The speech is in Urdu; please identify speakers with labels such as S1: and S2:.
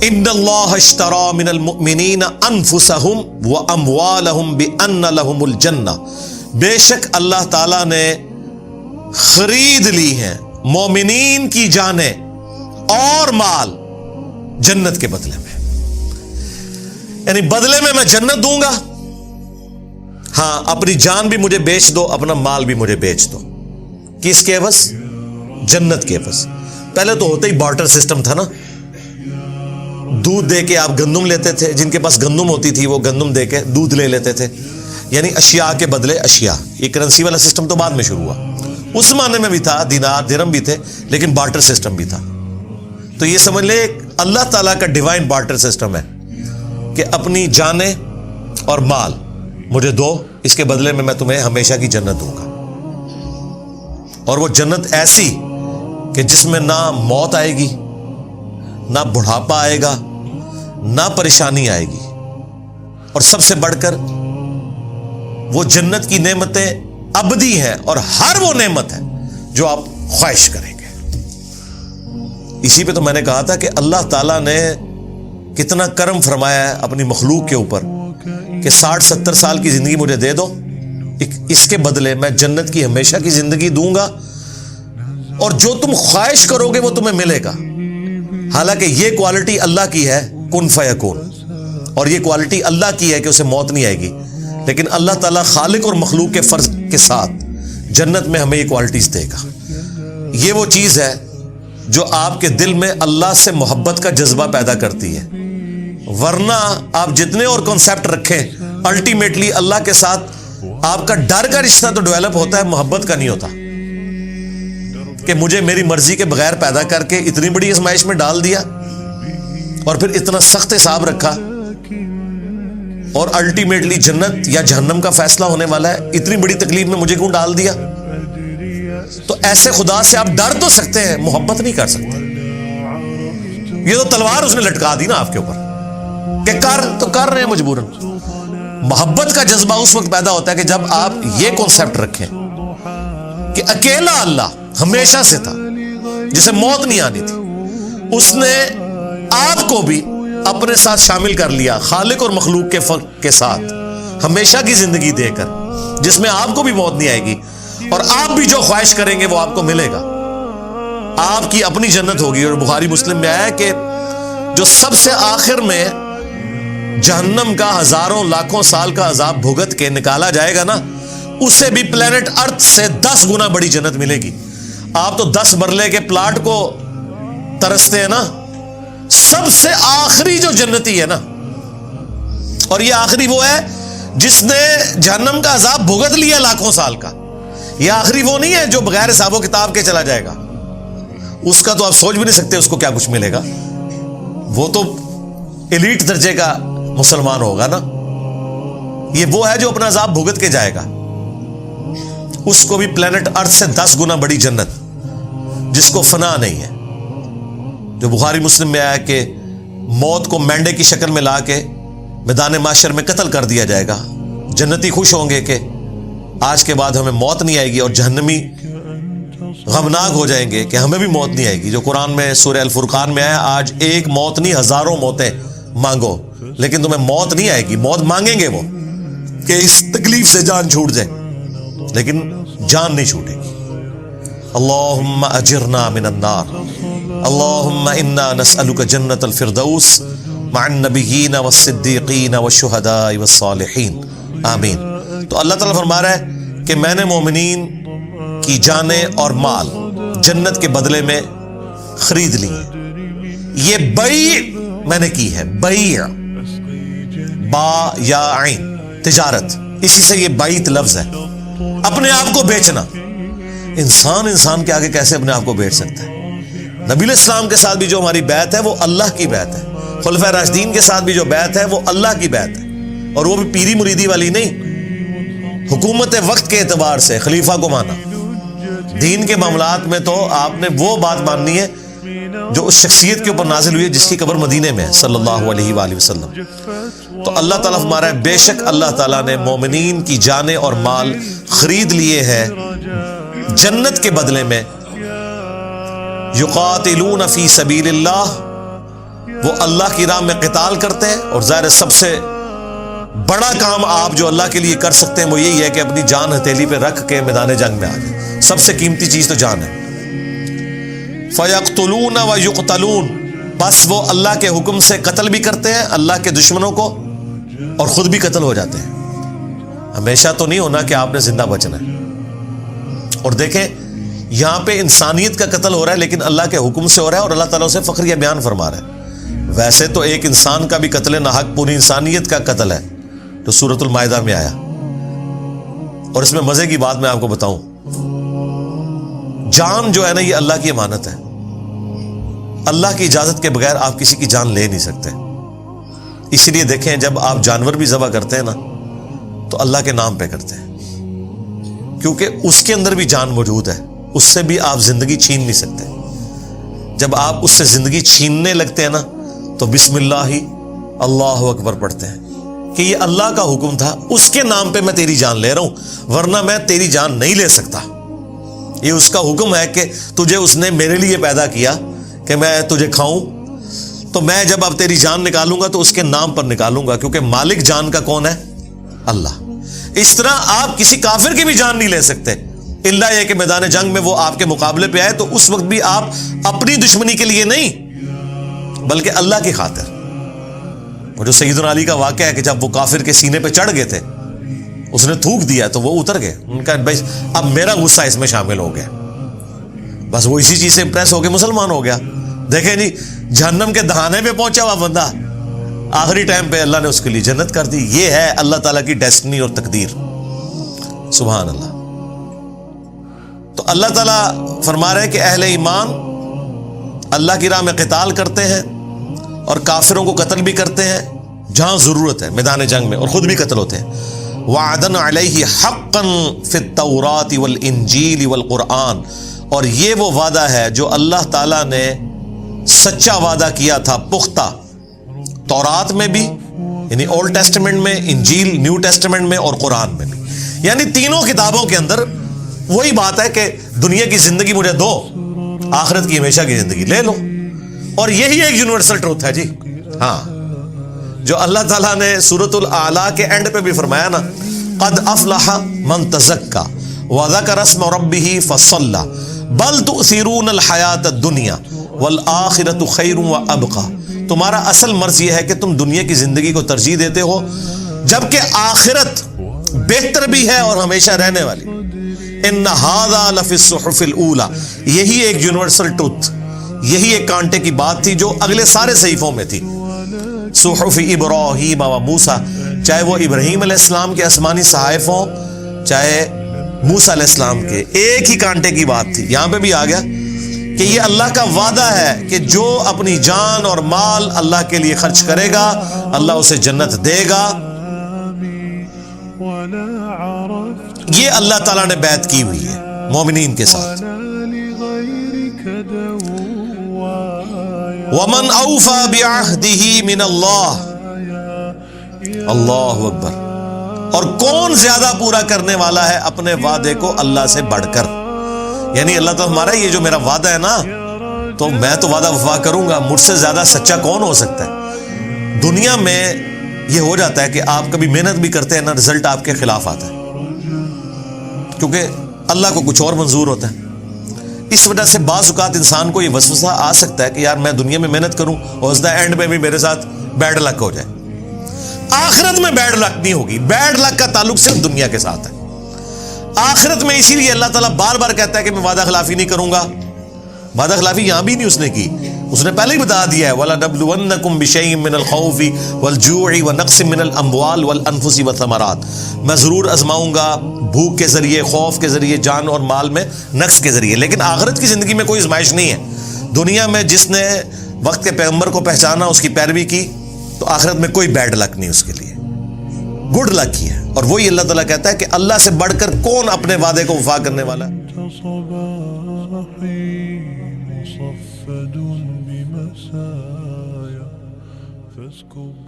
S1: ان اللہ اشتری من المؤمنین انفسہم واموالہم بان لہم الجنہ، بے شک اللہ تعالیٰ نے خرید لی ہیں مومنین کی جانیں اور مال جنت کے بدلے میں، یعنی بدلے میں میں جنت دوں گا، ہاں اپنی جان بھی مجھے بیچ دو، اپنا مال بھی مجھے بیچ دو، کس کے عوض؟ جنت کے عوض۔ پہلے تو ہوتا ہی بارٹر سسٹم تھا نا، دودھ دے کے آپ گندم لیتے تھے، جن کے پاس گندم ہوتی تھی وہ گندم دے کے دودھ لے لیتے تھے، یعنی اشیاء کے بدلے اشیاء۔ یہ کرنسی والا سسٹم تو بعد میں شروع ہوا، اس زمانے میں بھی تھا، دینار درہم بھی تھے، لیکن بارٹر سسٹم بھی تھا۔ تو یہ سمجھ لے اللہ تعالیٰ کا ڈیوائن بارٹر سسٹم ہے کہ اپنی جانیں اور مال مجھے دو، اس کے بدلے میں تمہیں ہمیشہ کی جنت دوں گا، اور وہ جنت ایسی کہ جس میں نہ موت آئے گی، نہ بڑھاپا آئے گا، نہ پریشانی آئے گی، اور سب سے بڑھ کر وہ جنت کی نعمتیں ابدی ہیں، اور ہر وہ نعمت ہے جو آپ خواہش کریں گے۔ اسی پہ تو میں نے کہا تھا کہ اللہ تعالیٰ نے کتنا کرم فرمایا ہے اپنی مخلوق کے اوپر کہ 60-70 سال کی زندگی مجھے دے دو، اس کے بدلے میں جنت کی ہمیشہ کی زندگی دوں گا، اور جو تم خواہش کرو گے وہ تمہیں ملے گا۔ حالانکہ یہ کوالٹی اللہ کی ہے، کن فیکون، اور یہ کوالٹی اللہ کی ہے کہ اسے موت نہیں آئے گی، لیکن اللہ تعالیٰ خالق اور مخلوق کے فرض کے ساتھ جنت میں ہمیں یہ کوالٹیز دے گا۔ یہ وہ چیز ہے جو آپ کے دل میں اللہ سے محبت کا جذبہ پیدا کرتی ہے، ورنہ آپ جتنے اور کنسیپٹ رکھیں، الٹیمیٹلی اللہ کے ساتھ آپ کا ڈر کا رشتہ تو ڈیولپ ہوتا ہے، محبت کا نہیں ہوتا، کہ مجھے میری مرضی کے بغیر پیدا کر کے اتنی بڑی آزمائش میں ڈال دیا، اور پھر اتنا سخت حساب رکھا، اور الٹیمیٹلی جنت یا جہنم کا فیصلہ ہونے والا ہے، اتنی بڑی تکلیف میں مجھے کیوں ڈال دیا؟ تو ایسے خدا سے آپ ڈر تو سکتے ہیں، محبت نہیں کر سکتے۔ یہ تو تلوار اس نے لٹکا دی نا آپ کے اوپر کہ کر رہے ہیں مجبوراً۔ محبت کا جذبہ اس وقت پیدا ہوتا ہے کہ جب آپ یہ کانسیپٹ رکھیں کہ اکیلا اللہ ہمیشہ سے تھا، جسے موت نہیں آنی تھی، اس نے آپ کو بھی اپنے ساتھ شامل کر لیا، خالق اور مخلوق کے فرق کے ساتھ ہمیشہ کی زندگی دے کر، جس میں آپ کو بھی موت نہیں آئے گی، اور آپ بھی جو خواہش کریں گے وہ آپ کو ملے گا، آپ کی اپنی جنت ہوگی۔ اور بخاری مسلم میں آیا کہ جو سب سے آخر میں جہنم کا ہزاروں لاکھوں سال کا عذاب بھگت کے نکالا جائے گا نا، اسے بھی پلینٹ ارتھ سے 10 گنا بڑی جنت ملے گی۔ آپ تو 10 مرلے کے پلاٹ کو ترستے ہیں نا، سب سے آخری جو جنتی ہے نا، اور یہ آخری وہ ہے جس نے جہنم کا عذاب بھگت لیا لاکھوں سال کا، یہ آخری وہ نہیں ہے جو بغیر حساب و کتاب کے چلا جائے گا، اس کا تو آپ سوچ بھی نہیں سکتے اس کو کیا کچھ ملے گا، وہ تو ایلیٹ درجے کا مسلمان ہوگا نا۔ یہ وہ ہے جو اپنا عذاب بھگت کے جائے گا، اس کو بھی پلینٹ ارتھ سے 10 گنا بڑی جنت، جس کو فنا نہیں ہے، جو بخاری مسلم میں آیا کہ موت کو مینڈے کی شکل میں لا کے میدان محشر میں قتل کر دیا جائے گا۔ جنتی خوش ہوں گے کہ آج کے بعد ہمیں موت نہیں آئے گی، اور جہنمی غمناک ہو جائیں گے کہ ہمیں بھی موت نہیں آئے گی، جو قرآن میں سورہ الفرقان میں آیا، آج ایک موت نہیں ہزاروں موتیں مانگو لیکن تمہیں موت نہیں آئے گی۔ موت مانگیں گے وہ کہ اس تکلیف سے جان چھوٹ جائے، لیکن جان نہیں چھوٹے گی۔ اللہم اجرنا من النار، اللہم انا نسألک جنت الفردوس مع النبیین والصدیقین والشہداء والصالحین، آمین۔ تو اللہ تعالیٰ فرما رہا ہے کہ میں نے مومنین کی جانیں اور مال جنت کے بدلے میں خرید لی ہیں۔ یہ بیع میں نے کی ہے، بیع، با یا عین، تجارت، اسی سے یہ بیعت لفظ ہے، اپنے آپ کو بیچنا۔ انسان کے آگے کیسے اپنے آپ کو بیچ سکتا ہے؟ نبی علیہ السلام کے ساتھ بھی جو ہماری بیعت ہے وہ اللہ کی بیعت ہے، خلفائے راشدین کے ساتھ بھی جو بیعت ہے وہ اللہ کی بیعت ہے، اور وہ بھی پیری مریدی والی نہیں، حکومت وقت کے اعتبار سے خلیفہ کو مانا۔ دین کے معاملات میں تو آپ نے وہ بات ماننی ہے جو اس شخصیت کے اوپر نازل ہوئی ہے جس کی قبر مدینے میں ہے، صلی اللہ علیہ وآلہ وسلم۔ تو اللہ تعالیٰ فرما رہا ہے بے شک اللہ تعالیٰ نے مومنین کی جانیں اور مال خرید لیے ہیں جنت کے بدلے میں، یقاتلون فی سبیل اللہ، وہ اللہ کی راہ میں قتال کرتے ہیں، اور ظاہر سب سے بڑا کام آپ جو اللہ کے لیے کر سکتے ہیں وہ یہی ہے کہ اپنی جان ہتھیلی پہ رکھ کے میدان جنگ میں آ جائیں۔ سب سے قیمتی چیز تو جان ہے۔ فَيَقْتُلُونَ وَيُقْتَلُونَ، بس وہ اللہ کے حکم سے قتل بھی کرتے ہیں اللہ کے دشمنوں کو، اور خود بھی قتل ہو جاتے ہیں۔ ہمیشہ تو نہیں ہونا کہ آپ نے زندہ بچنا ہے۔ اور دیکھیں یہاں پہ انسانیت کا قتل ہو رہا ہے، لیکن اللہ کے حکم سے ہو رہا ہے، اور اللہ تعالیٰ اسے فخریہ بیان فرما رہا ہے۔ ویسے تو ایک انسان کا بھی قتل ناحق پوری انسانیت کا قتل ہے، جو سورۃ المائدہ میں آیا۔ اور اس میں مزے کی بات میں آپ کو بتاؤں، جان جو ہے نا یہ اللہ کی امانت ہے۔ اللہ کی اجازت کے بغیر آپ کسی کی جان لے نہیں سکتے۔ اس لیے دیکھیں جب آپ جانور بھی ذبح کرتے ہیں نا تو اللہ کے نام پہ کرتے ہیں، کیونکہ اس کے اندر بھی جان موجود ہے، اس سے بھی آپ زندگی چھین نہیں سکتے۔ جب آپ اس سے زندگی چھیننے لگتے ہیں نا تو بسم اللہ ہی اللہ اکبر پڑھتے ہیں کہ یہ اللہ کا حکم تھا، اس کے نام پہ میں تیری جان لے رہا ہوں، ورنہ میں تیری جان نہیں لے سکتا۔ یہ اس کا حکم ہے کہ تجھے اس نے میرے لیے پیدا کیا کہ میں تجھے کھاؤں، تو میں جب اب تیری جان نکالوں گا تو اس کے نام پر نکالوں گا، کیونکہ مالک جان کا کون ہے؟ اللہ۔ اس طرح آپ کسی کافر کی بھی جان نہیں لے سکتے، الا یہ کہ میدان جنگ میں وہ آپ کے مقابلے پہ آئے تو اس وقت بھی آپ اپنی دشمنی کے لیے نہیں بلکہ اللہ کی خاطر۔ وہ جو سیدنا علی کا واقعہ ہے کہ جب وہ کافر کے سینے پہ چڑھ گئے تھے، اس نے تھوک دیا تو وہ اتر گئے، ان کا بھائی اب میرا غصہ اس میں شامل ہو گیا، بس وہ اسی چیز سے امپریس ہو کے مسلمان ہو گیا۔ دیکھیں جی جہنم کے دہانے پہ پہنچا ہوا بندہ، آخری ٹائم پہ اللہ نے اس کے لیے جنت کر دی۔ یہ ہے اللہ تعالیٰ کی ڈیسٹنی اور تقدیر، سبحان اللہ۔ تو اللہ تعالیٰ فرما رہے کہ اہل ایمان اللہ کی راہ میں قتال کرتے ہیں اور کافروں کو قتل بھی کرتے ہیں جہاں ضرورت ہے میدان جنگ میں، اور خود بھی قتل ہوتے ہیں۔ وعدن علیہ حقا فی التوراۃ والانجیل والقرآن، اور یہ وہ وعدہ ہے جو اللہ تعالیٰ نے سچا وعدہ کیا تھا پختہ، تورات میں بھی یعنی اولڈ ٹیسٹمنٹ میں، انجیل نیو ٹیسٹمنٹ میں، اور قرآن میں بھی، یعنی تینوں کتابوں کے اندر وہی بات ہے کہ دنیا کی زندگی مجھے دو، آخرت کی ہمیشہ کی زندگی لے لو۔ اور یہی ایک یونیورسل ٹروتھ ہے جی، ہاں، جو اللہ تعالیٰ نے سورۃ الاعلیٰ کے اینڈ پہ بھی فرمایا نا، قد افلح من تزکا وذکر اسم ربہ فصلی بل تؤثرون الحیاۃ الدنیا والآخرۃ خیر وابقی۔ تمہارا اصل مرض یہ ہے کہ تم دنیا کی زندگی کو ترجیح دیتے ہو، جبکہ آخرت بہتر بھی ہے اور ہمیشہ رہنے والی۔ ان ھذا لفی الصحف الاولی، یہی ایک یونیورسل ٹروتھ، یہی ایک کانٹے کی بات تھی جو اگلے سارے صحیفوں میں تھی۔ صحف ابراہیم و موسیٰ، چاہے وہ ابراہیم علیہ السلام کے آسمانی صحائف ہوں، چاہے موسیٰ علیہ السلام کے، ایک ہی کانٹے کی بات تھی۔ یہاں پہ بھی آ گیا کہ یہ اللہ کا وعدہ ہے کہ جو اپنی جان اور مال اللہ کے لیے خرچ کرے گا اللہ اسے جنت دے گا۔ یہ اللہ تعالیٰ نے بیعت کی ہوئی ہے مومنین کے ساتھ۔ وَمَنْ أَوْفَى بِعَهْدِهِ مِنَ اللَّهِ، اللہ اکبر۔ اور کون زیادہ پورا کرنے والا ہے اپنے وعدے کو اللہ سے بڑھ کر؟ یعنی اللہ تعالیٰ ہمارا یہ جو میرا وعدہ ہے نا، تو میں تو وعدہ وفا کروں گا، مجھ سے زیادہ سچا کون ہو سکتا ہے؟ دنیا میں یہ ہو جاتا ہے کہ آپ کبھی محنت بھی کرتے ہیں نا، رزلٹ آپ کے خلاف آتا ہے، کیونکہ اللہ کو کچھ اور منظور ہوتا ہے۔ اس وجہ سے بعض اوقات انسان کو یہ وسوسہ آ سکتا ہے کہ یار میں دنیا میں محنت کروں اور اس دا اینڈ میں بھی میرے ساتھ بیڈ لک ہو جائے۔ آخرت میں بیڈ لک نہیں ہوگی، بیڈ لک کا تعلق صرف دنیا کے ساتھ ہے۔ آخرت میں اسی لیے اللہ تعالیٰ بار بار کہتا ہے کہ میں وعدہ خلافی نہیں کروں گا۔ وعدہ خلافی یہاں بھی نہیں اس نے کی، اس نے پہلے ہی بتا دیا ہے وَلَنَبْلُوَنَّكُمْ بِشَيْءٍ مِّنَ الْخَوْفِ وَالْجُوعِ وَنَقْصٍ مِّنَ الْأَمْوَالِ وَالْأَنفُسِ وَالثَّمَرَاتِ، میں ضرور آزماؤں گا بھوک کے ذریعے، خوف کے ذریعے، جان اور مال میں نقص کے ذریعے۔ لیکن آخرت کی زندگی میں کوئی آزمائش نہیں ہے۔ دنیا میں جس نے وقت کے پیغمبر کو پہچانا، اس کی پیروی کی، تو آخرت میں کوئی بیڈ لک نہیں اس کے لیے، گڈ لک ہی ہے۔ اور وہی اللہ تعالیٰ کہتا ہے کہ اللہ سے بڑھ کر کون اپنے وعدے کو وفا کرنے والا ہے؟ مصفد بمسايا فاسكب